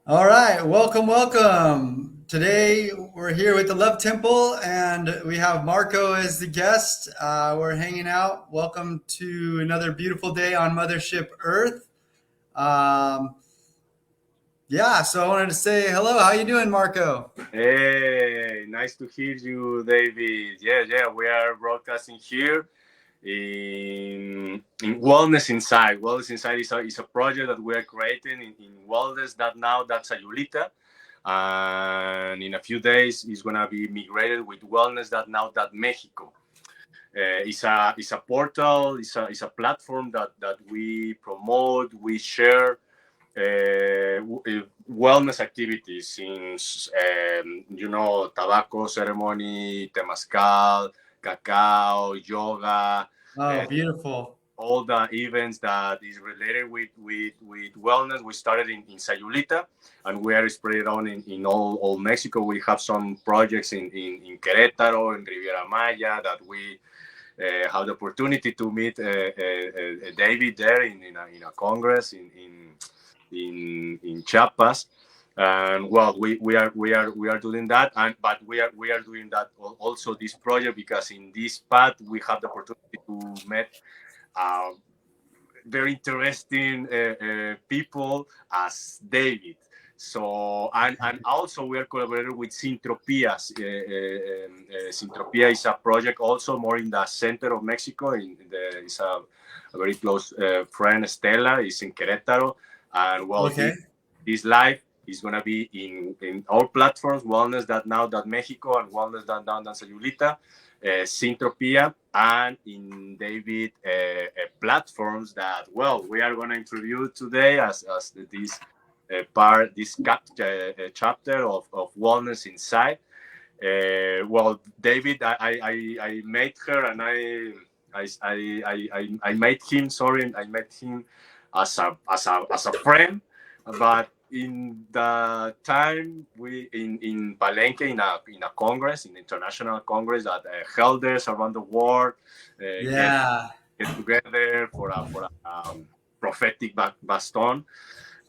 All right, welcome. Today we're here with the Love Temple, and we have Marco as the guest. We're hanging out. Welcome to another beautiful day on Mothership Earth. Um, yeah, so I wanted to say hello. How you doing, Marco? Hey, nice to hear you, David. Yeah, we are broadcasting here in Wellness Inside. Wellness Inside is a project that we are creating in wellness.now, that's sayulita. And in a few days, it's going to be migrated with wellness.now.mexico. It's a portal, it's a platform that we promote, we share wellness activities since tobacco ceremony, temazcal, cacao, yoga, Oh, uh, beautiful. all the events that is related with wellness. We started in Sayulita, and we are spread on in all Mexico. We have some projects in Querétaro, in Riviera Maya, that we have the opportunity to meet David there in a congress in Chiapas. And well, we are doing that, and but we are doing that also this project because in this path we have the opportunity to meet uh, very interesting people as David. So and also we are collaborating with Sintropias. Sintropia is a project also more in the center of Mexico. It's a very close friend, Stella, is in Querétaro, and well, Okay. this live is gonna be in all platforms: wellness.now.mexico and wellness.now.sayulita, Syntropia, and in David platforms that, well, we are going to introduce today as this chapter of Wellness Inside. Well, David, I met her, and I met him. Sorry, I met him as a friend, but in the time we in Palenque in a congress, in international congress that elders around the world get Yeah. together for a prophetic baston.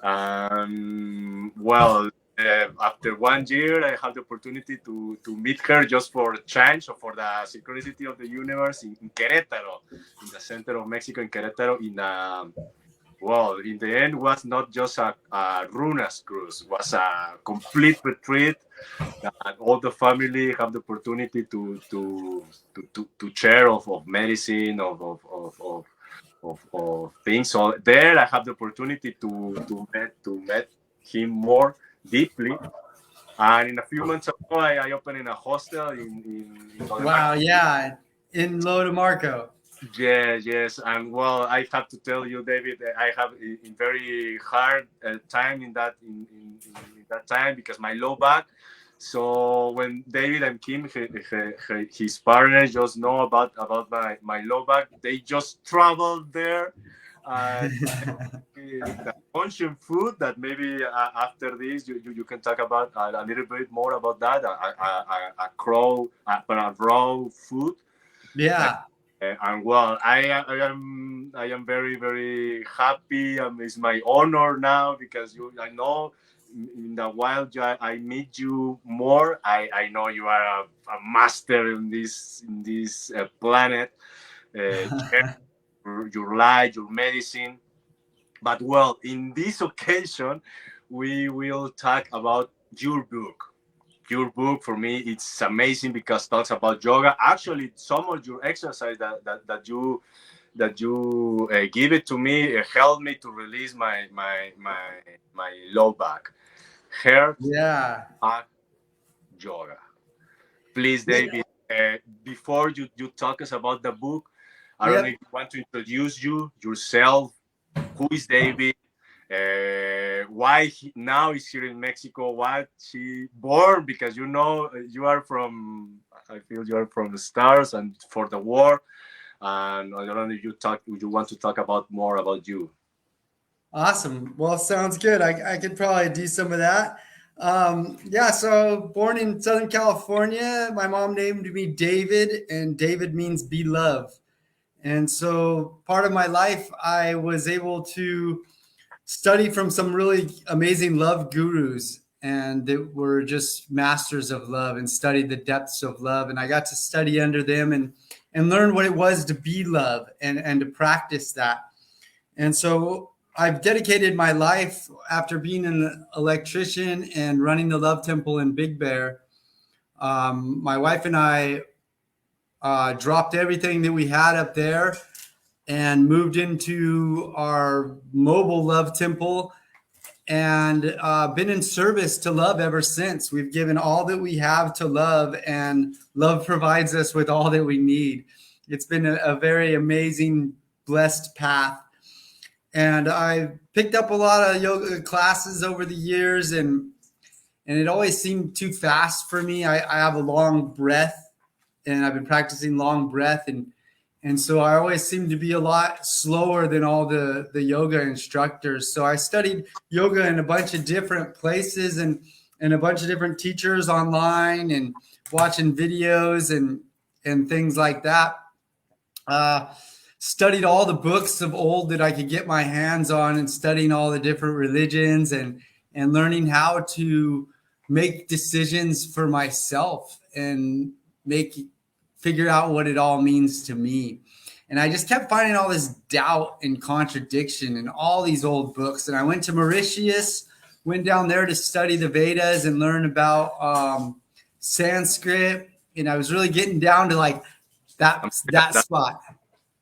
Well, after 1 year, I had the opportunity to meet her just for change or for the synchronicity of the universe in Querétaro, in the center of Mexico, in Querétaro, well, in the end, was not just a runas cruise, was a complete retreat that all the family have the opportunity to share of medicine, of things. So there, I have the opportunity to met him more deeply. And in a few months ago, I opened in a hostel in Lo de Mar. Wow. Yeah. In Lo Marco. Yes. And well, I have to tell you, David, I have a very hard time in that time because my low back. So when David and Kim, his partners, just know about my low back, they just traveled there. And the conscious food that maybe after this you can talk about a little bit more about that, a raw food. Yeah. And well, I am very very happy. It's my honor now because I know in the wild I meet you more. I know you are a master in this planet. Share your life, your medicine. But well, in this occasion, we will talk about your book. Your book for me it's amazing because it talks about yoga. Actually, some of your exercise that you give it to me helped me to release my low back. Heart Yeah. back yoga. Please, Yeah. David, before you talk us about the book, I don't know if Yep. you want to introduce yourself. Who is David? Why now is here in Mexico? What she born? Because you are from. I feel you are from the stars and for the war. And I don't know if you want to talk about more about you. Awesome. Well, sounds good. I could probably do some of that. Yeah, so born in Southern California, my mom named me David, and David means beloved. And so part of my life, I was able to studied from some really amazing love gurus, and they were just masters of love and studied the depths of love. And I got to study under them and learn what it was to be love and to practice that. And so I've dedicated my life after being an electrician and running the Love Temple in Big Bear. My wife and I dropped everything that we had up there and moved into our mobile Love Temple and been in service to love ever since. We've given all that we have to love, and love provides us with all that we need. It's been a very amazing, blessed path. And I picked up a lot of yoga classes over the years, and it always seemed too fast for me. I have a long breath, and I've been practicing long breath, and so I always seem to be a lot slower than all the yoga instructors. So I studied yoga in a bunch of different places and a bunch of different teachers online and watching videos and things like that. Studied all the books of old that I could get my hands on, and studying all the different religions and learning how to make decisions for myself and figure out what it all means to me. And I just kept finding all this doubt and contradiction in all these old books. And I went to Mauritius, went down there to study the Vedas and learn about Sanskrit. And I was really getting down to like that spot.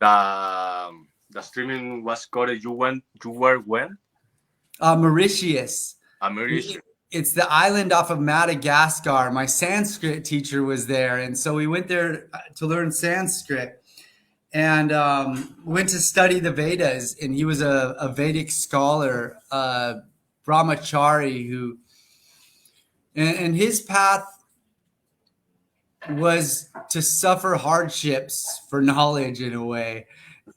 The streaming was called. You were when? Mauritius. Mauritius. It's the island off of Madagascar. My Sanskrit teacher was there, and so we went there to learn Sanskrit, and went to study the Vedas. And he was a Vedic scholar, brahmachari, and his path was to suffer hardships for knowledge in a way,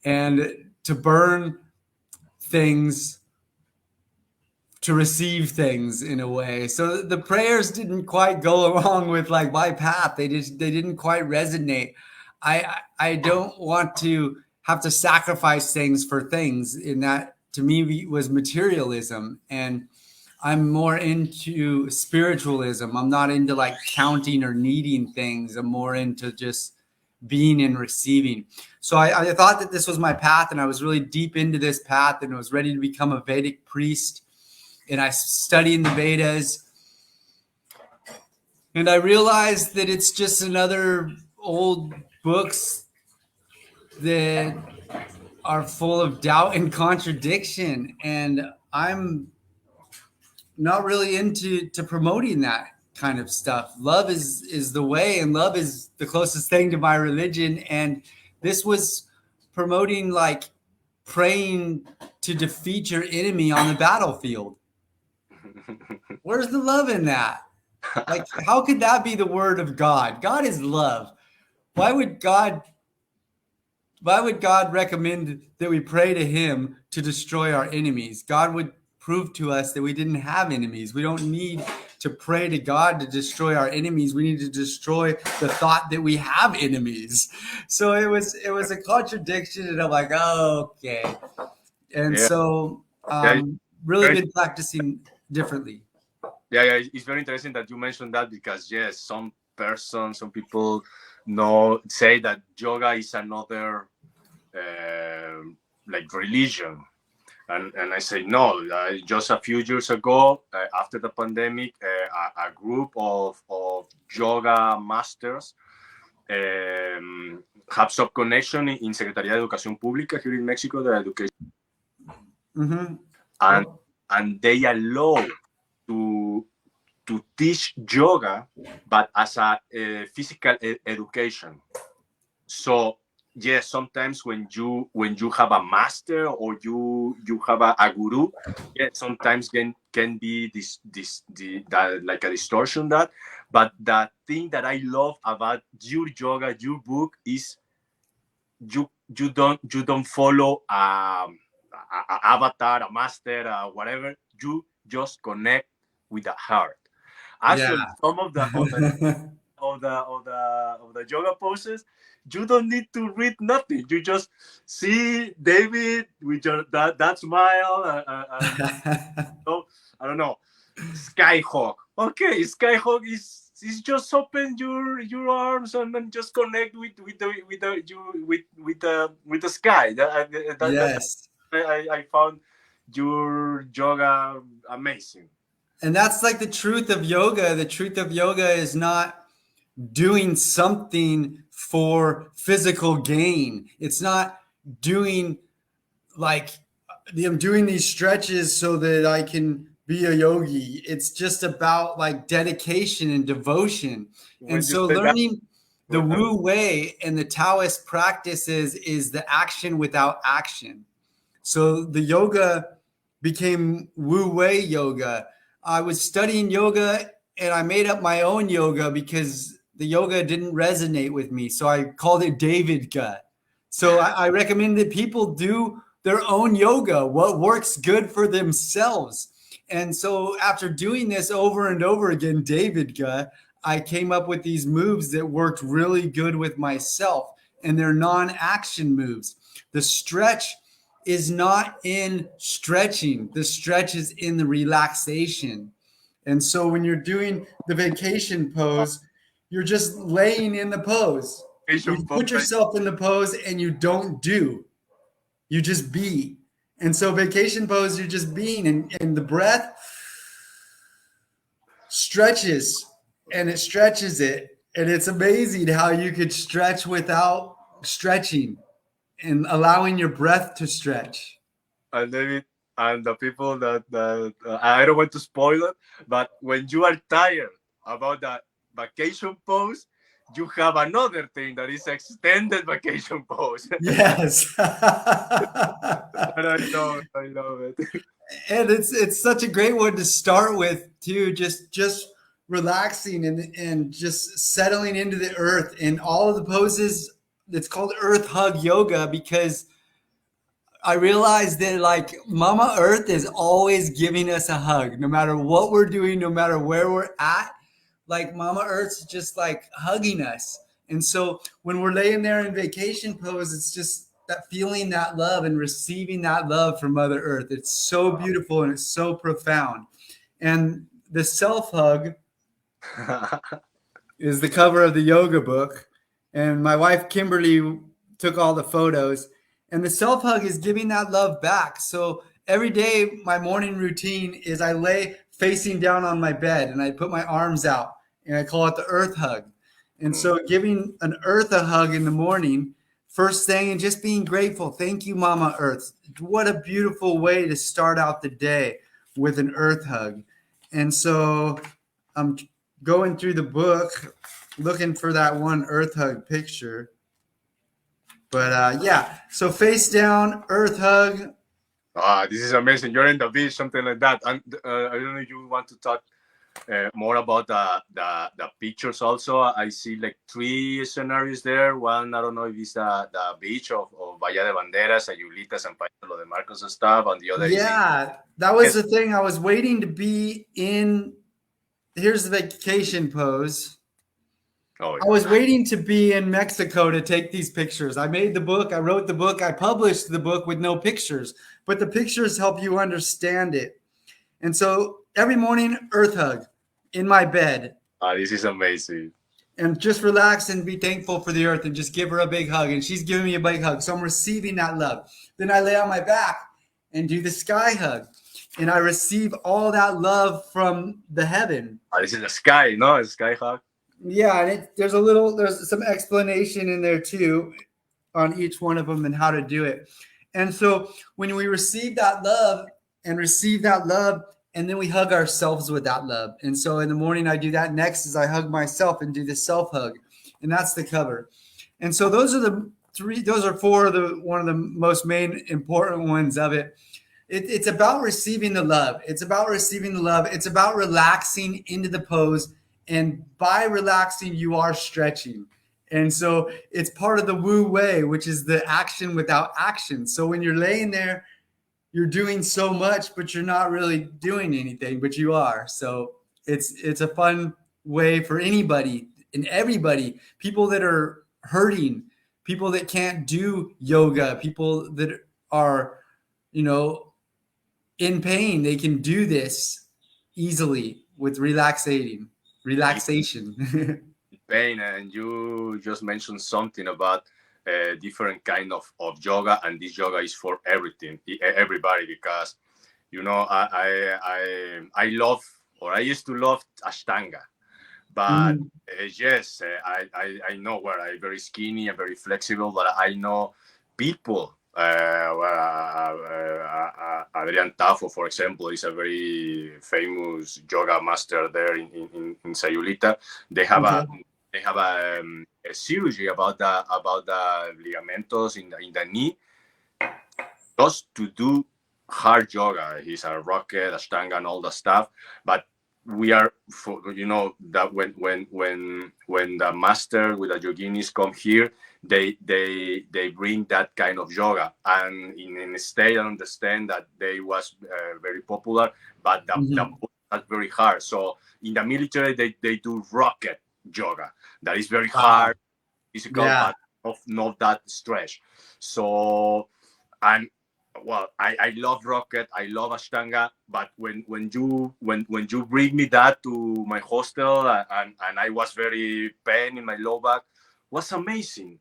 and to burn things to receive things in a way. So the prayers didn't quite go along with like my path. They didn't quite resonate. I don't want to have to sacrifice things for things. In that, to me, was materialism, and I'm more into spiritualism. I'm not into like counting or needing things. I'm more into just being and receiving. So I thought that this was my path, and I was really deep into this path, and I was ready to become a Vedic priest. And I studied in the Vedas, and I realized that it's just another old books that are full of doubt and contradiction. And I'm not really into promoting that kind of stuff. Love is the way, and love is the closest thing to my religion. And this was promoting like praying to defeat your enemy on the battlefield. Where's the love in that? Like, how could that be the word of God? God is love. Why would God recommend that we pray to him to destroy our enemies? God would prove to us that we didn't have enemies. We don't need to pray to God to destroy our enemies. We need to destroy the thought that we have enemies. So it was a contradiction, and I'm like, oh, okay. And so really been practicing differently. Yeah, it's very interesting that you mentioned that, because yes, some people say that yoga is another like religion, and I say no. Just a few years ago, after the pandemic, a group of yoga masters have some connection in Secretaría de Educación Pública here in Mexico, the education, and they allow to teach yoga, but as a physical education. So yes, sometimes when you have a master or you have a guru, yes, sometimes can be that like a distortion that. But the thing that I love about your yoga, your book, is you don't follow a avatar, a master, whatever. You just connect with the heart. Actually, some of the of the yoga poses, you don't need to read nothing. You just see David with that smile, and so I don't know, Skyhawk. Okay, Skyhawk is just open your arms and then just connect with the sky. Yes. I found your yoga amazing. And that's like the truth of yoga. The truth of yoga is not doing something for physical gain. It's not doing like I'm doing these stretches so that I can be a yogi. It's just about like dedication and devotion. And When you so say that, learning the Wu Wei and the Taoist practices is the action without action. So the yoga became Wu Wei yoga. I was studying yoga and I made up my own yoga because the yoga didn't resonate with me. So I called it David Gut. So I recommend that people do their own yoga, what works good for themselves. And so after doing this over and over again, David Gut, I came up with these moves that worked really good with myself. And they're non-action moves. The stretch is not in stretching. The stretch is in the relaxation. And so when you're doing the vacation pose, you're just laying in the pose. You Asian put pose. yourself in the pose and you don't do. You just be. And so vacation pose, you're just being, and the breath stretches and it stretches it. And it's amazing how you could stretch without stretching and allowing your breath to stretch. And David, and the people that I don't want to spoil it, but when you are tired about that vacation pose, you have another thing that is extended vacation pose. Yes. And I know it. And it's such a great one to start with too, just relaxing and just settling into the earth and all of the poses. It's called earth hug yoga because I realized that like Mama Earth is always giving us a hug, no matter what we're doing, no matter where we're at. Like Mama Earth's just like hugging us. And so when we're laying there in vacation pose, it's just that feeling that love and receiving that love from Mother Earth. It's so beautiful and it's so profound. And the self hug is the cover of the yoga book. And my wife Kimberly took all the photos. And the self hug is giving that love back. So every day, my morning routine is I lay facing down on my bed and I put my arms out and I call it the earth hug. And so giving an earth a hug in the morning, first thing, and just being grateful. Thank you, Mama Earth. What a beautiful way to start out the day with an earth hug. And so I'm going through the book looking for that one earth hug picture. But yeah, so face down, earth hug. This is amazing. You're in the beach, something like that. And I don't know if you want to talk more about the pictures also. I see like three scenarios there. One, I don't know if it's the beach of Bahía de Banderas, Sayulita, San Pablo de Marcos and stuff. And the other is in... Yeah, that was the thing. I was waiting to be in. Here's the vacation pose. Oh, I was waiting to be in Mexico to take these pictures. I made the book, I wrote the book, I published the book with no pictures, but the pictures help you understand it. And so every morning, earth hug in my bed. this is amazing. And just relax and be thankful for the earth and just give her a big hug. And she's giving me a big hug. So I'm receiving that love. Then I lay on my back and do the sky hug. And I receive all that love from the heaven. This is the sky, no? A sky hug. Yeah, and there's some explanation in there too on each one of them and how to do it. And so when we receive that love, and then we hug ourselves with that love. And so in the morning I do that. Next is I hug myself and do the self hug, and that's the cover. And so those are four of the one of the most main important ones of it. It's about receiving the love. It's about receiving the love. It's about relaxing into the pose. And by relaxing, you are stretching. And so it's part of the Wu Wei, which is the action without action. So when you're laying there, you're doing so much, but you're not really doing anything, but you are. So it's a fun way for anybody in everybody, people that are hurting, people that can't do yoga, people that are, you know, in pain, they can do this easily with relaxation. Pain, and you just mentioned something about different kind of yoga, and this yoga is for everything, everybody, because I love, or I used to love ashtanga, but Mm, yes, I know where I'm very skinny and very flexible, but I know people. Adrian Tafo, for example, is a very famous yoga master there in Sayulita. They have okay. a surgery about the ligamentos in the knee, just to do hard yoga. He's a rocket, ashtanga, and all the stuff. But we are, that when the master with the yoginis come here, they bring that kind of yoga, and in the state, I understand that they was very popular, but the Mhm. that's very hard. So in the military, they do rocket yoga. That is very Wow. hard, physical, Yeah. but not that stretch. So, and well, I love rocket, I love ashtanga, but when you bring me that to my hostel, and I was very pain in my low back, was amazing.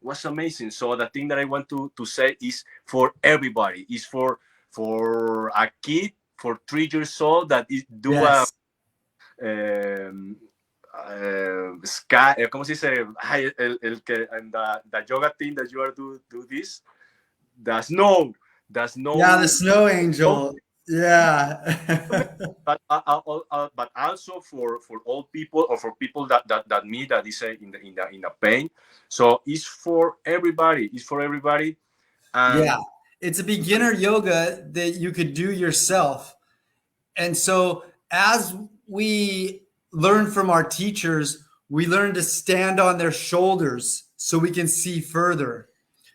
So the thing that I want to say is for everybody, is for a kid for 3 years old that is do a Yes. sky, ¿cómo se dice? Ay, el que, and the yoga thing that you are do this, the snow, the Yeah, the snow, snow oh, angel. Yeah. but also for old people, or for people that me, that is in the pain. So it's for everybody. It's for everybody, and Yeah. It's a beginner yoga that you could do yourself. And so as we learn from our teachers, we learn to stand on their shoulders so we can see further.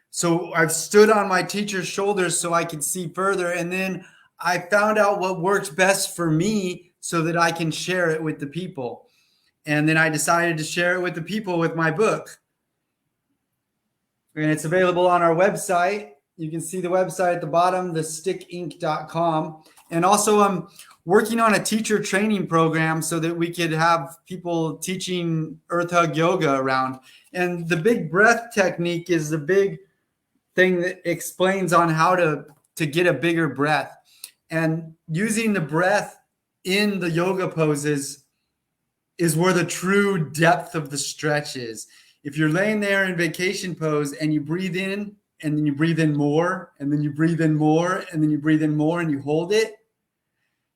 So I've stood on my teacher's shoulders so I can see further. And then I found out what works best for me so that I can share it with the people. And then I decided to share it with the people with my book. And it's available on our website. You can see the website at the bottom, thestickinc.com. And also, I'm working on a teacher training program so that we could have people teaching Earth Hug Yoga around. And the big breath technique is the big thing that explains on how to get a bigger breath. And using the breath in the yoga poses is where the true depth of the stretch is. If you're laying there in vacation pose and you breathe in and then you breathe in more and then you breathe in more and then you breathe in more and you hold it,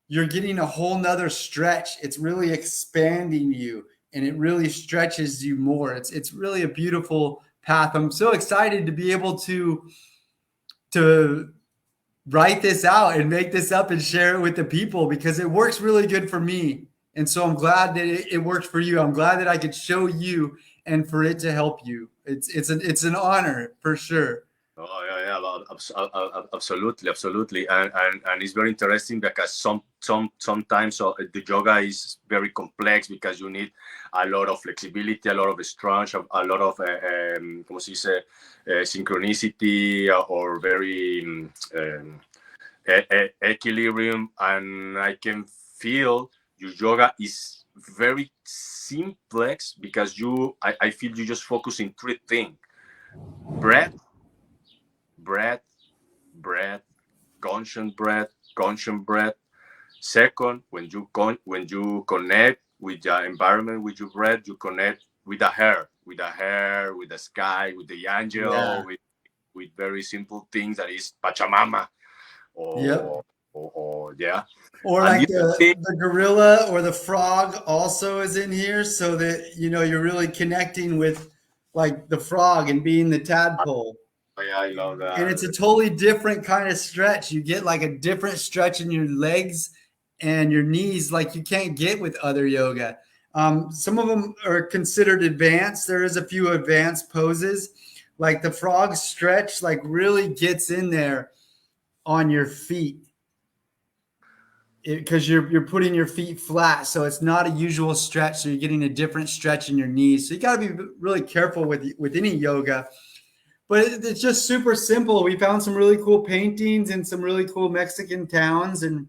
you're getting a whole nother stretch. It's really expanding you and it really stretches you more. It's really a beautiful path. I'm so excited to be able to write this out and make this up and share it with the people because it works really good for me. And so I'm glad that it worked for you. I'm glad that I could show you and for it to help you. It's an honor for sure. oh yeah, absolutely, absolutely, and it's very interesting because sometimes the yoga is very complex because you need a lot of flexibility, a lot of strength, a lot of como se dice, synchronicity, or very equilibrium, and I can feel your yoga is very simplex because I feel you just focus in three things: breath, breath, breath, conscious breath. Second, when you connect with the environment with your breath, you connect with the hair, with the sky, with the angel, Yeah. with very simple things that is Pachamama, Yep. or yeah. Or And like the other thing, the gorilla or the frog also is in here so that you're really connecting with like the frog and being the tadpole. yeah, I love And it's that. a totally different kind of stretch. You get like a different stretch in your legs and your knees, like you can't get with other yoga. Some of them are considered advanced. There is a few advanced poses, like the frog stretch, like really gets in there on your feet. because you're putting your feet flat, so it's not a usual stretch. So you're getting a different stretch in your knees. So you got to be really careful with any yoga. But it's just super simple. We found some really cool paintings in some really cool Mexican towns, and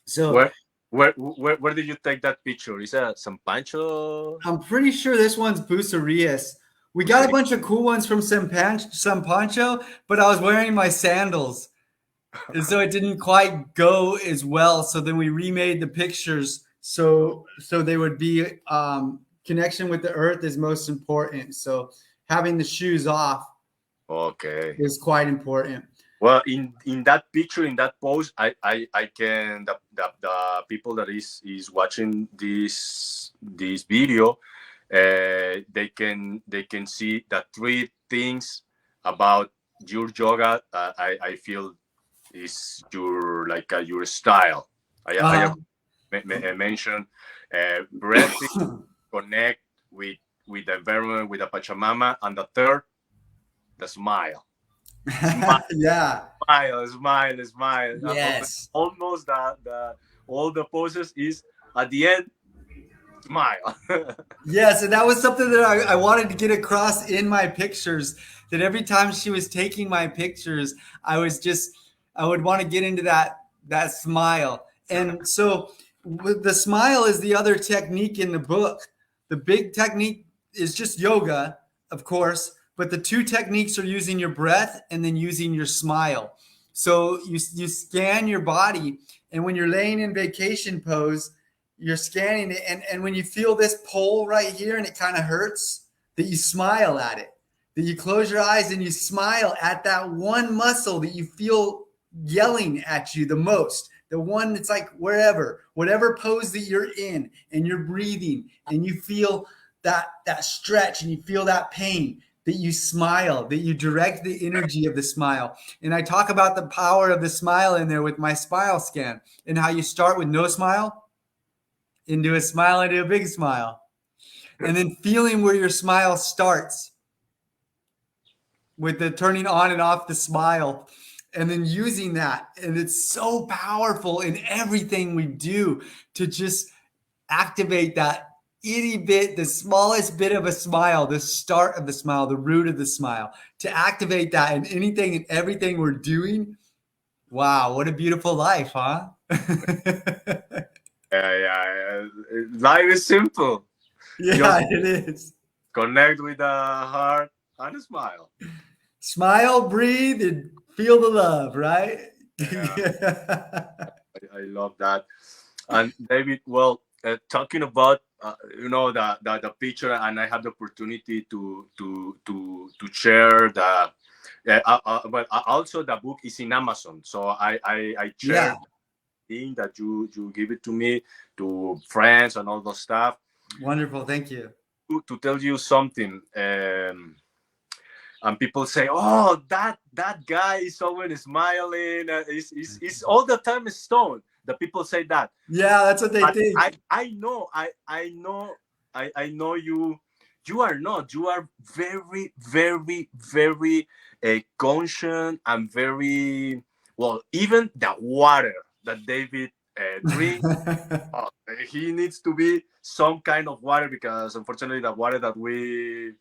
so Where where did you take that picture? Is that San Pancho? I'm pretty sure this one's Bucerias. We got a bunch of cool ones from San Pancho, but I was wearing my sandals. And so it didn't quite go as well. So then we remade the pictures so they would be connection with the earth is most important. So having the shoes off Okay. is quite important. Well, in that picture, in that post, I can the people that is watching this video, they can see the three things about your yoga. I feel is your like your style. I Uh, mentioned breathing, connect with the environment, with the Pachamama, and the third, the smile. Smile, yeah. smile, smile. Yes. Almost the all the poses is at the end, smile. Yes, and that was something that I wanted to get across in my pictures. That every time she was taking my pictures, I would want to get into that smile. And so with the smile is the other technique in the book. The big technique is just yoga, of course, but the two techniques are using your breath and then using your smile. So you scan your body, and when you're laying in vacation pose, you're scanning it, and when you feel this pull right here and it kind of hurts, that you smile at it, that you close your eyes and you smile at that one muscle that you feel yelling at you the most, the one that's like whatever pose that you're in, and you're breathing and you feel that stretch and you feel that pain, that you smile, that you direct the energy of the smile. And I talk about the power of the smile in there with my smile scan, and how you start with no smile into a smile, into a big smile, and then feeling where your smile starts with the turning on and off the smile, and then using that. And it's so powerful in everything we do to just activate that itty bit, the smallest bit of a smile, the start of the smile, the root of the smile, to activate that in anything and everything we're doing. Wow, what a beautiful life, huh? Yeah. Life is simple. Yeah, Just it is. connect with the heart and smile. Smile, breathe, and feel the love, right? Yeah, I love that. And David, well, talking about the picture, and I had the opportunity to share the. But also the book is in Amazon, so I Yeah, shared thing that you give it to me, to friends and all those stuff. wonderful. Thank you. To tell you something, and people say, "Oh, that guy is always smiling. He's all the time stoned." The people say that, Yeah, that's what they but think. I know you. You are not. You are very, very, very conscious and very well. Even the water that David drink, oh, he needs to be some kind of water, because unfortunately the water that we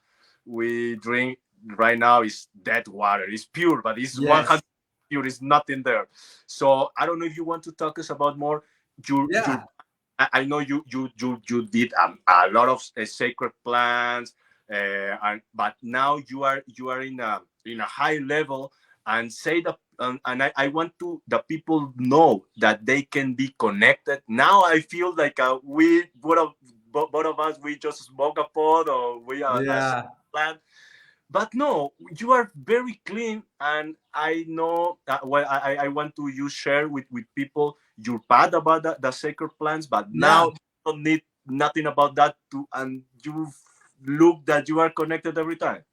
drink right now is dead water. It's pure, but it's Yes. 100 pure. It's nothing there. So I don't know if you want to talk us about more your. Yeah. I know you did a lot of sacred plants, but now you are in a high level, and say that, and I want to the people know that they can be connected. Now I feel like we both of us, we just smoke a pot, or we are a Yeah. plant. But no, you are very clean, and I know well, I want to you share with people your path about the sacred plants, but Yeah. now you don't need nothing about that to, and you look that you are connected every time.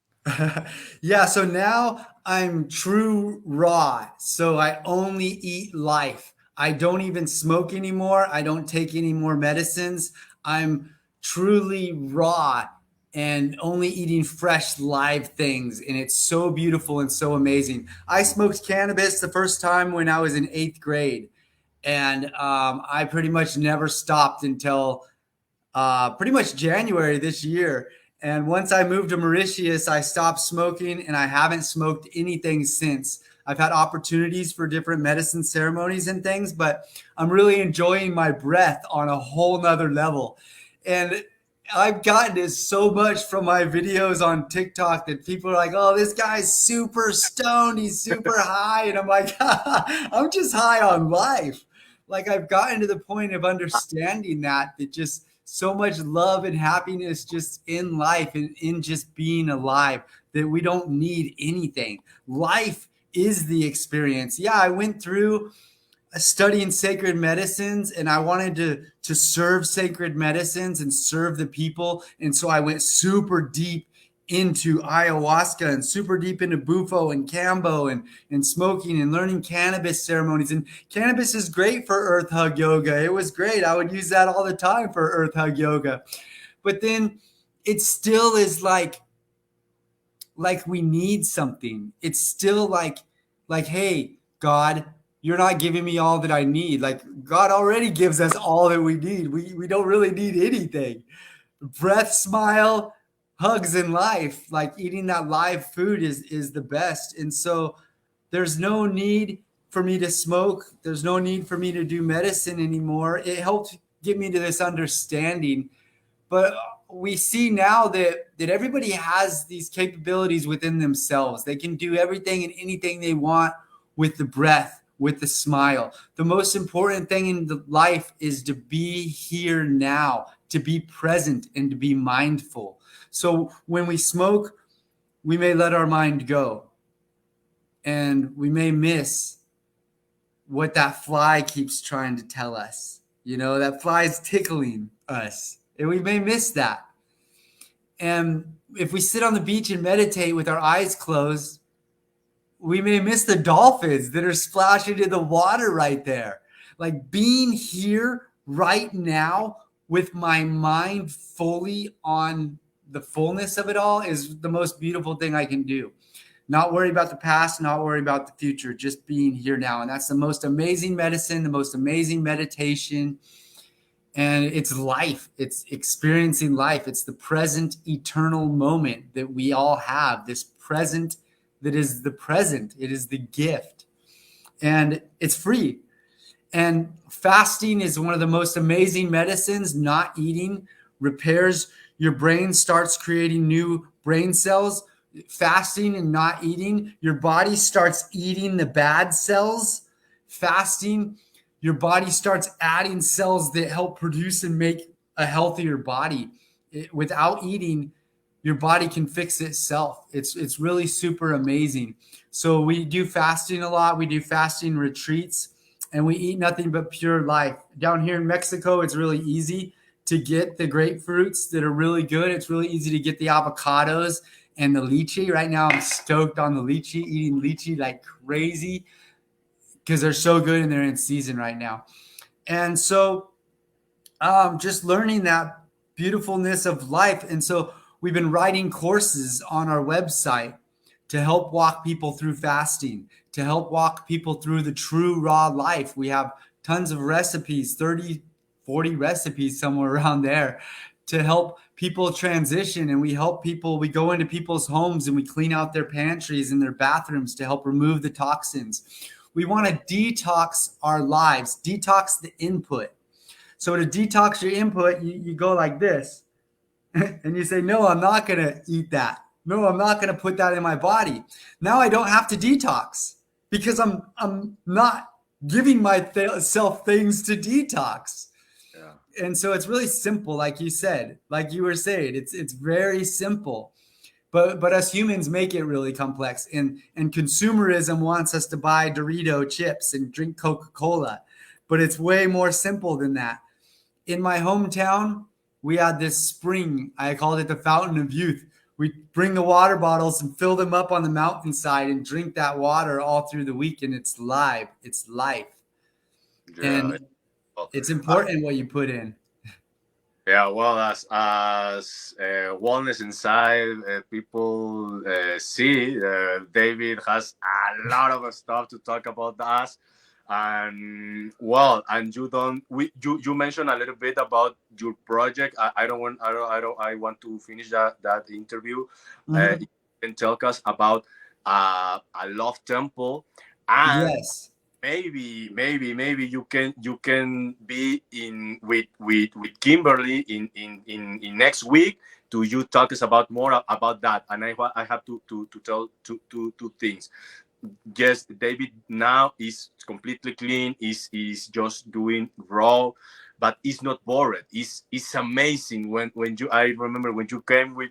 Yeah, so now I'm true raw. So I only eat life. I don't even smoke anymore. I don't take any more medicines. I'm truly raw and only eating fresh live things. And it's so beautiful and so amazing. I smoked cannabis the first time when I was in eighth grade. And I pretty much never stopped until pretty much January this year. And once I moved to Mauritius, I stopped smoking and I haven't smoked anything since. I've had opportunities for different medicine ceremonies and things, but I'm really enjoying my breath on a whole nother level. And I've gotten this so much from my videos on TikTok that people are like, oh, this guy's super stoned. He's super high. And I'm like, I'm just high on life. Like I've gotten to the point of understanding that just so much love and happiness just in life and in just being alive that we don't need anything. Life is the experience. Yeah, I went through studying sacred medicines and I wanted to serve sacred medicines and serve the people. And so I went super deep into ayahuasca and super deep into bufo and cambo and smoking and learning cannabis ceremonies. And cannabis is great for earth hug yoga. It was great. I would use that all the time for earth hug yoga. But then it still is like we need something. It's still like hey, God, you're not giving me all that I need. Like God already gives us all that we need. We don't really need anything. Breath, smile, hugs in life. Like eating that live food is the best. And so there's no need for me to smoke. There's no need for me to do medicine anymore. It helped get me to this understanding, but we see now that everybody has these capabilities within themselves. They can do everything and anything they want with the breath, with the smile. The most important thing in the life is to be here now, to be present and to be mindful. So when we smoke, we may let our mind go and we may miss what that fly keeps trying to tell us. You know, that fly is tickling us and we may miss that. And if we sit on the beach and meditate with our eyes closed, we may miss the dolphins that are splashing in the water right there. Like being here right now with my mind fully on the fullness of it all is the most beautiful thing I can do. Not worry about the past, not worry about the future, just being here now. And that's the most amazing medicine, the most amazing meditation. And it's life, it's experiencing life. It's the present eternal moment that we all have, this present that is the present. It is the gift. And it's free. And fasting is one of the most amazing medicines. Not eating repairs your brain, starts creating new brain cells. Fasting and not eating, your body starts eating the bad cells. Fasting, your body starts adding cells that help produce and make a healthier body. Without eating, your body can fix itself. It's really super amazing. So we do fasting a lot. We do fasting retreats and we eat nothing but pure life. Down here in Mexico, it's really easy to get the grapefruits that are really good. It's really easy to get the avocados and the lychee. Right now, I'm stoked on the lychee, eating lychee like crazy because they're so good and they're in season right now. And so just learning that beautifulness of life. And so we've been writing courses on our website to help walk people through fasting, to help walk people through the true raw life. We have tons of recipes, 30, 40 recipes, somewhere around there, to help people transition. And we help people, we go into people's homes and we clean out their pantries and their bathrooms to help remove the toxins. We want to detox our lives, detox the input. So to detox your input, you go like this and you say, no, I'm not going to eat that. No, I'm not going to put that in my body. Now I don't have to detox because I'm not giving myself things to detox. Yeah. And so it's really simple, like you said, like you were saying, it's very simple. But us humans make it really complex. And consumerism wants us to buy Dorito chips and drink Coca-Cola. But it's way more simple than that. In my hometown, we had this spring. I called it the Fountain of Youth. We bring the water bottles and fill them up on the mountainside and drink that water all through the week. And it's live. It's life. Yeah. And Well, it's important what you put in. yeah, well, as wellness inside, people see, David has a lot of stuff to talk about us. And well, and you don't you mentioned a little bit about your project. I want to finish that interview. You Mhm. can tell us about a love temple, and Yes. maybe you can be in with Kimberly in next week to you talk us about more about that. And I have to tell two things. Yes, David now is completely clean. Is just doing raw, but it's not bored. It's amazing when you. I remember when you came with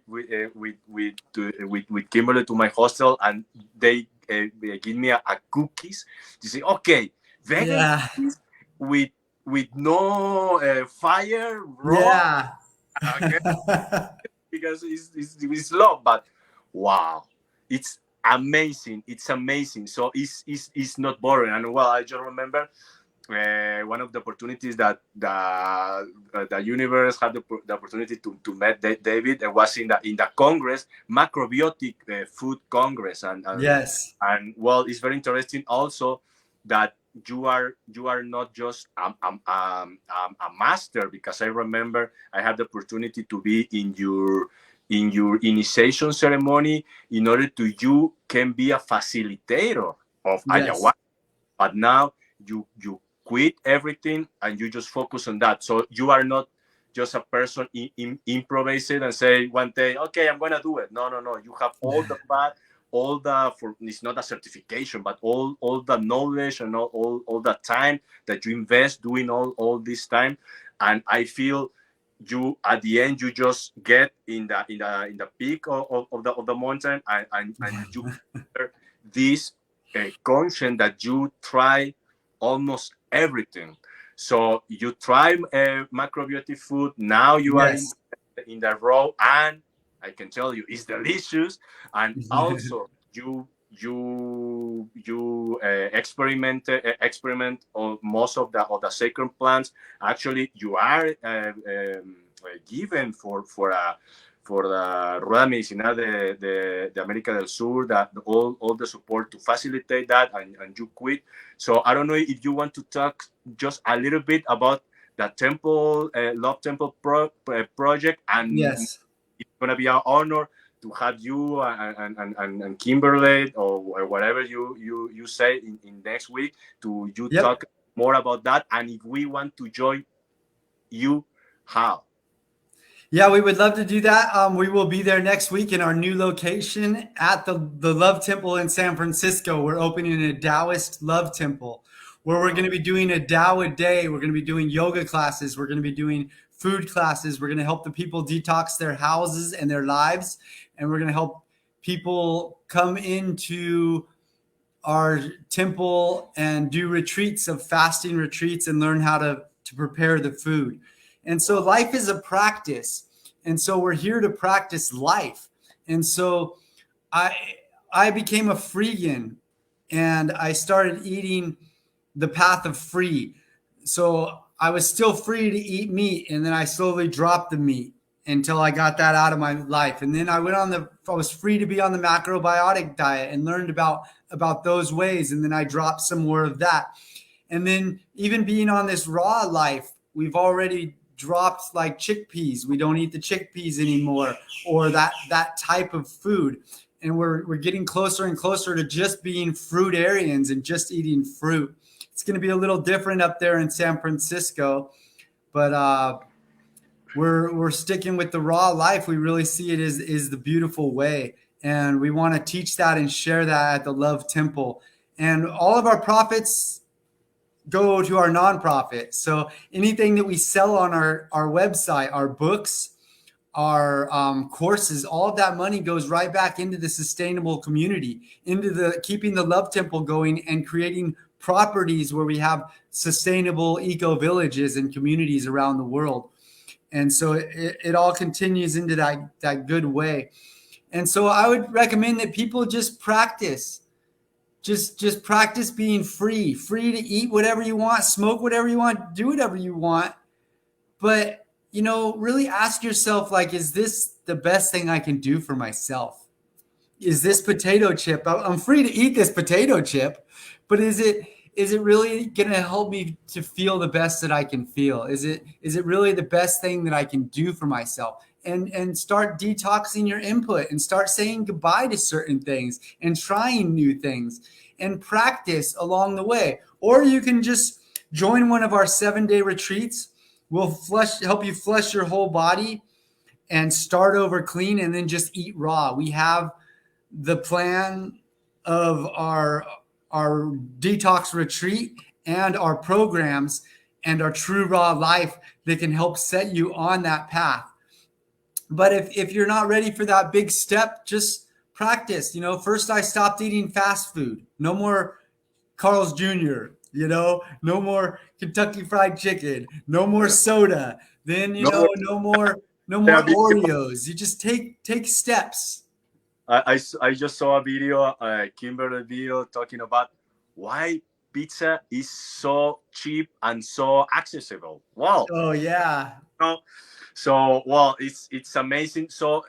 Kimberly to my hostel, and they give me a cookies. You say, okay, vegan Yeah. cookies with no fire raw. Yeah. Okay, because it's love, but wow, it's amazing. It's amazing. So it's not boring. And well, I just remember one of the opportunities that the universe had the opportunity to meet David. Was in the Congress, macrobiotic food Congress. Yes. And well, it's very interesting also that you are not just a master, because I remember I had the opportunity to be in your initiation ceremony in order to you can be a facilitator of ayahuasca. Yes. But now you quit everything and you just focus on that. So you are not just a person improvise it and say one day, okay, I'm gonna do it. No, you have all the path, all the for it's not a certification, but all the knowledge and all the time that you invest doing all this time. And I feel you at the end you just get in the peak of the mountain, and you this conscience that you try almost everything. So you try macrobiotic food. Now you are Yes. in the raw, and I can tell you it's delicious. And also you experiment on most of the sacred plants. Actually, you are given for the Rueda Medicinal de América del Sur, that all the support to facilitate that, and you quit. So I don't know if you want to talk just a little bit about the temple, Love Temple project, and Yes. it's gonna be an honor to have you and Kimberly, or whatever you say in next week, to you Yep. talk more about that. And if we want to join you, how? Yeah, we would love to do that. We will be there next week in our new location at the Love Temple in San Francisco. We're opening a Taoist Love Temple where we're going to be doing a Tao a day. We're going to be doing yoga classes. We're going to be doing food classes. We're going to help the people detox their houses and their lives. And we're going to help people come into our temple and do retreats of fasting retreats and learn how to prepare the food. And so Wow. life is a practice. And so we're here to practice life. And so I I became a freegan and I started eating the path of free. So I was still free to eat meat, and then I slowly dropped the meat until I got that out of my life. And then I was free to be on the macrobiotic diet and learned about those ways. And then I dropped some more of that. And then even being on this raw life, we've already dropped like chickpeas. We don't eat the chickpeas anymore, or that type of food. And we're getting closer and closer to just being fruitarians and just eating fruit. It's going to be a little different up there in San Francisco, but we're sticking with the raw life. We really see it as is the beautiful way, and we want to teach that and share that at the Love Temple. And all of our profits go to our nonprofit. So anything that we sell on our website, our books, our courses, all of that money goes right back into the sustainable community, into the keeping the Love Temple going and creating properties where we have sustainable eco villages and communities around the world. And so it all continues into that good way. And so I would recommend that people just practice, just practice being free to eat whatever you want, smoke whatever you want, do whatever you want. But really ask yourself, like, is this the best thing I can do for myself? Is this potato chip, I'm free to eat this potato chip, but is it really going to help me to feel the best that I can feel? Is it really the best thing that I can do for myself? And start detoxing your input and start saying goodbye to certain things and trying new things and practice along the way. Or you can just join one of our 7-day retreats. We'll help you flush your whole body and start over clean and then just eat raw. We have the plan of our detox retreat and our programs and our true raw life that can help set you on that path. But if you're not ready for that big step, just practice. First I stopped eating fast food. No more Carl's Jr., no more Kentucky Fried Chicken, no more soda. Then, No, no more a video. Oreos. You just take steps. I just saw a video, Kimberly video, talking about why pizza is so cheap and so accessible. Wow. Oh yeah. No, so well, it's amazing. So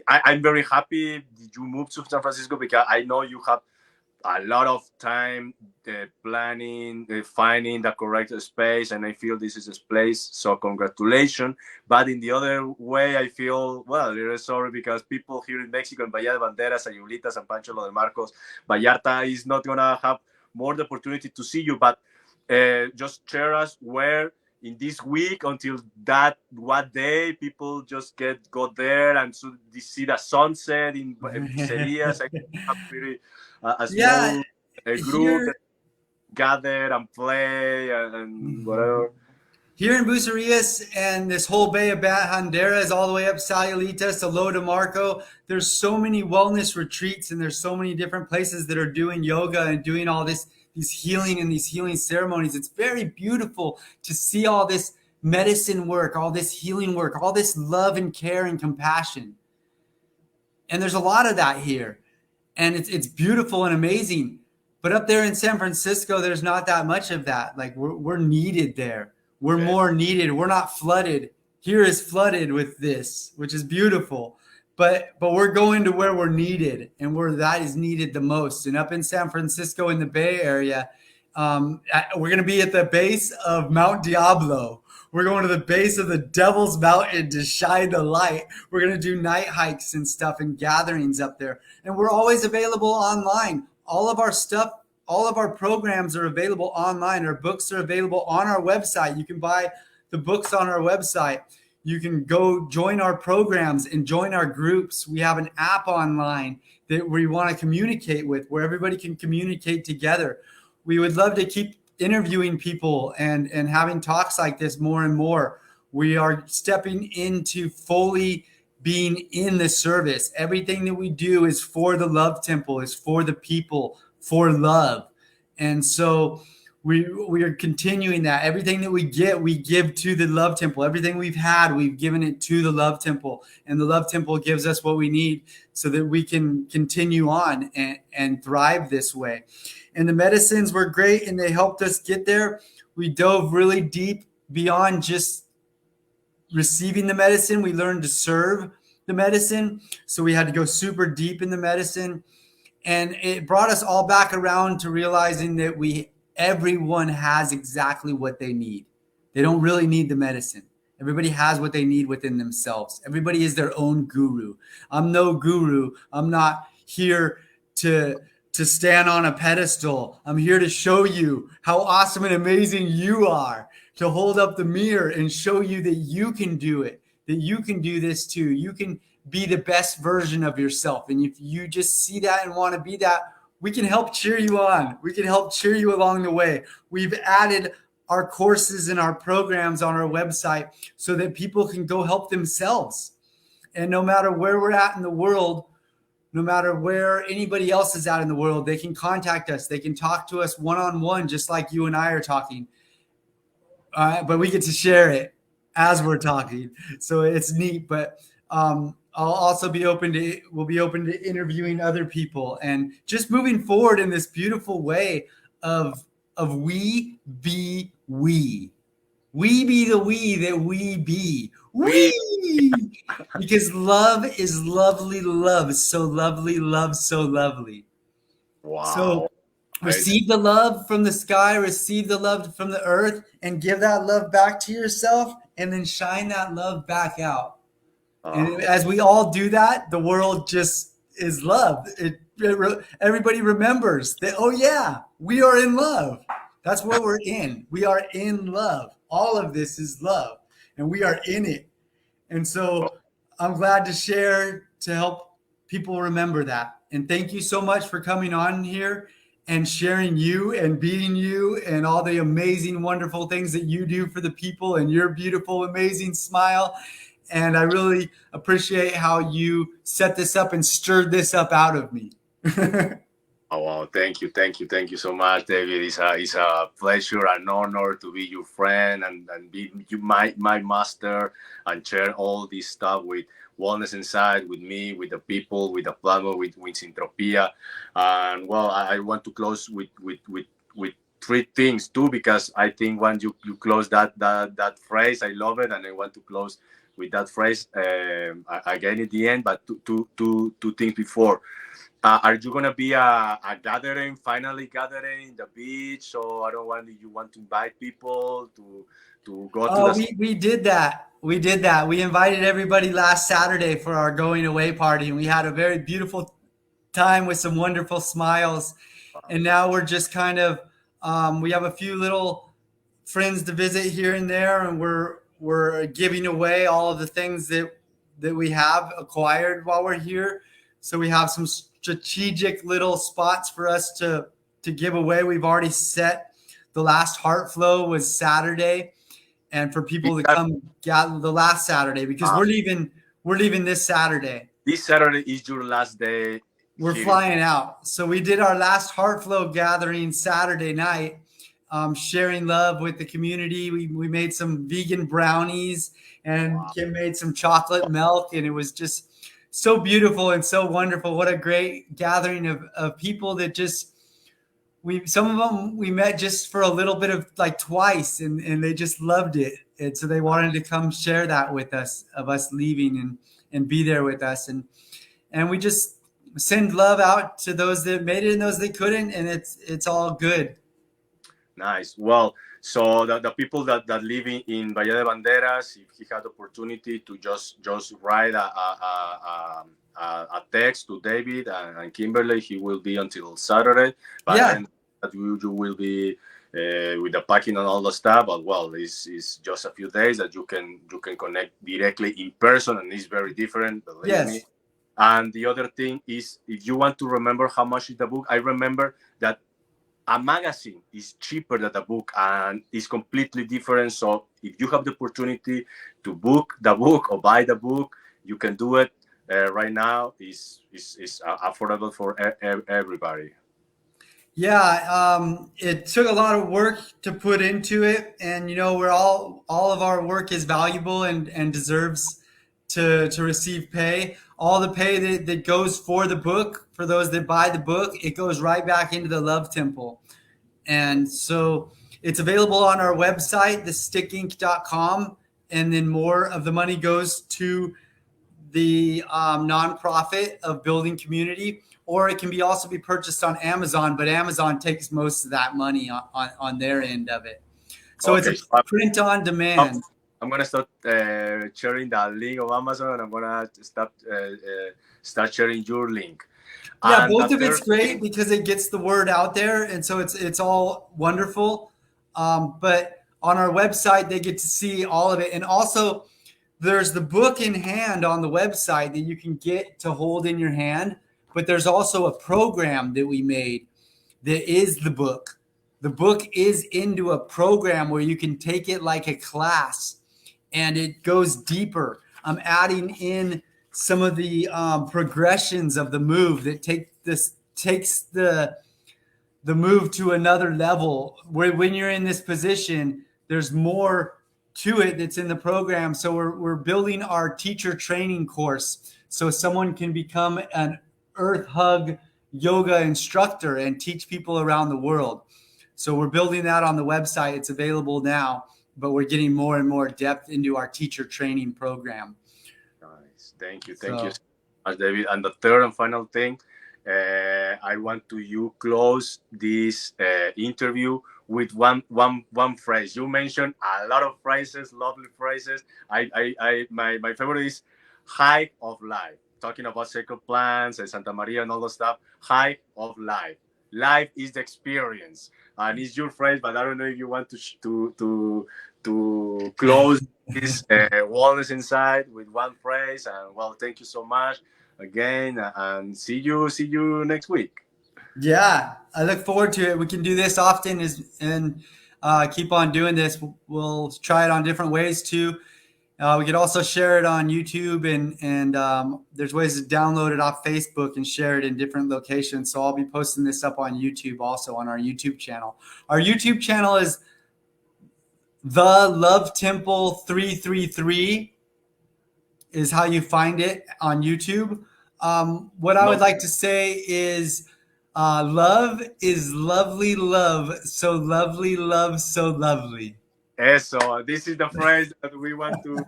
I'm very happy you moved to San Francisco because I know you have a lot of time planning, finding the correct space, and I feel this is a place. So congratulations. But in the other way, I feel well, really sorry because people here in Mexico, in Bahía de Banderas, Sayulita, San Pancho de Marcos, Vallarta is not gonna have more the opportunity to see you. But just share us where in this week until that what day people just go there and so they see the sunset in pizzerias. I have really a Yeah, small group here that gather and play and whatever. here in Bucerias and this whole Bay of Banderas all the way up Sayulita, Salo de Marco, there's so many wellness retreats and there's so many different places that are doing yoga and doing all these healing and these healing ceremonies. It's very beautiful to see all this medicine work, all this healing work, all this love and care and compassion. And there's a lot of that here. And it's beautiful and amazing. But up there in San Francisco, there's not that much of that. Like we're needed there. We're Okay. more needed. We're not flooded. Here is flooded with this, which is beautiful. But we're going to where we're needed and where that is needed the most. And up in San Francisco in the Bay Area, we're going to be at the base of Mount Diablo. We're going to the base of the Devil's Mountain to shine the light. We're going to do night hikes and stuff and gatherings up there. And we're always available online. All of our stuff, all of our programs are available online. Our books are available on our website. You can buy the books on our website. You can go join our programs and join our groups. We have an app online that we want to communicate with, where everybody can communicate together. We would love to keep interviewing people and having talks like this more and more. We are stepping into fully being in the service. Everything that we do is for the Love Temple, is for the people, for love. And so we are continuing that. Everything that we get, we give to the Love Temple. Everything we've had, we've given it to the Love Temple. And the Love Temple gives us what we need so that we can continue on and thrive this way. And the medicines were great and they helped us get there. We dove really deep beyond just receiving the medicine. We learned to serve the medicine. So we had to go super deep in the medicine. And it brought us all back around to realizing that everyone has exactly what they need. They don't really need the medicine. Everybody has what they need within themselves. Everybody is their own guru. I'm no guru. I'm not here to stand on a pedestal. I'm here to show you how awesome and amazing you are, to hold up the mirror and show you that you can do it, that you can do this too. You can be the best version of yourself. And if you just see that and want to be that, we can help cheer you on. We can help cheer you along the way. We've added our courses and our programs on our website so that people can go help themselves. And no matter where we're at in the world, no matter where anybody else is at in the world, they can contact us. They can talk to us one-on-one, just like you and I are talking. But we get to share it as we're talking. So it's neat. But I'll also we'll be open to interviewing other people and just moving forward in this beautiful way of we be we. We be the we that we be. We! Because love is lovely love. So lovely, love so lovely. So Wow. Receive the love from the sky, receive the love from the earth, and give that love back to yourself, and then shine that love back out. And Oh, as we all do that, the world just is love. Everybody remembers that, oh, yeah, we are in love. That's what we're in. We are in love. All of this is love, and we are in it. And so I'm glad to share to help people remember that. And thank you so much for coming on here and sharing you and being you and all the amazing, wonderful things that you do for the people and your beautiful, amazing smile. And I really appreciate how you set this up and stirred this up out of me. oh, wow, thank you so much, David. It's a pleasure and honor to be your friend and be you, my master, and share all this stuff with Wellness Inside, with me, with the people, with the platform, with Syntropia. And well, I want to close with three things too, because I think once you close that phrase, I love it, and I want to close with that phrase again at the end. But two things before. Are you gonna be a gathering, finally gathering the beach? So I don't want you want to invite people to go to Oh, the. we did that. We did that. We invited everybody last Saturday for our going away party, and we had a very beautiful time with some wonderful smiles. And now we're just kind of we have a few little friends to visit here and there, and we're giving away all of the things that we have acquired while we're here. So we have some strategic little spots for us to give away. We've already set the last heart flow was Saturday, and for people to come gather the last Saturday because Uh, we're leaving this Saturday. this Saturday is your last day We're here. flying out. So we did our last Heart Flow gathering Saturday night, sharing love with the community. We made some vegan brownies, and Wow. Kim made some chocolate milk, and it was just so beautiful and so wonderful. What a great gathering of people that just some of them we met just for a little bit of like twice, and they just loved it. And so they wanted to come share that with us, of us leaving and be there with us. And we just send love out to those that made it and those that couldn't, and it's all good. Nice. Well, so the people that live in Valle de Banderas, if he had the opportunity to just write a text to David and Kimberly, he will be until Saturday. But Yeah. then that you will be with the packing and all the stuff. But well, it's just a few days that you can connect directly in person, and it's very different. Believe me. Yes. And the other thing is, if you want to remember how much is the book, I remember that a magazine is cheaper than a book and is completely different. So if you have the opportunity to book the book or buy the book, you can do it right now. Is affordable for everybody. Yeah, it took a lot of work to put into it, and we're all of our work is valuable and deserves to receive pay. All the pay that goes for the book, for those that buy the book, it goes right back into the Love Temple. And so it's available on our website, thestickink.com, and then more of the money goes to the nonprofit of building community, or it can be also be purchased on Amazon, but Amazon takes most of that money on their end of it. So it's a Okay, so print on I'm, demand. I'm gonna start sharing the link of Amazon, and I'm gonna start sharing your link. Yeah, And the both of it's third great thing, because it gets the word out there, and so it's all wonderful. But on our website, they get to see all of it, and also there's the book in hand on the website that you can get to hold in your hand. But there's also a program that we made that is the book. The book is into a program where you can take it like a class, and it goes deeper. I'm adding in some of the progressions of the move that takes the move to another level. Where when you're in this position, there's more to it that's in the program. So we're building our teacher training course so someone can become an Earth Hug yoga instructor and teach people around the world. So we're building that on the website. It's available now, but we're getting more and more depth into our teacher training program. nice. Thank you so So much, David. And the third and final thing, I want to you close this interview with one phrase. You mentioned a lot of phrases, lovely phrases. My favorite is high of life. Talking about sacred plants and Santa Maria and all the stuff. High of life. Life is the experience, and it's your phrase. But I don't know if you want to close this wellness inside with one phrase. And well, thank you so much again, and see you next week. Yeah, I look forward to it. We can do this often and keep on doing this. We'll try it on different ways too. We could also share it on YouTube and there's ways to download it off Facebook and share it in different locations. So I'll be posting this up on YouTube also on our YouTube channel. Our YouTube channel is The Love Temple 333 is how you find it on YouTube. What I would No, like to say is love is lovely love, so lovely love, so lovely. so this is the phrase that we want to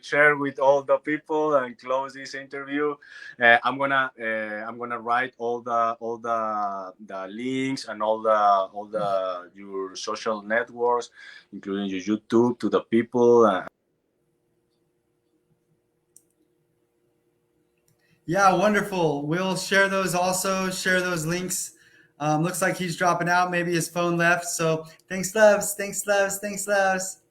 share with all the people and close this interview. I'm gonna write all the links and all the your social networks, including your YouTube, to the people. Yeah, wonderful. We'll share those also, share those links. Looks like he's dropping out. Maybe his phone left. So thanks, loves. Thanks, loves. Thanks, loves.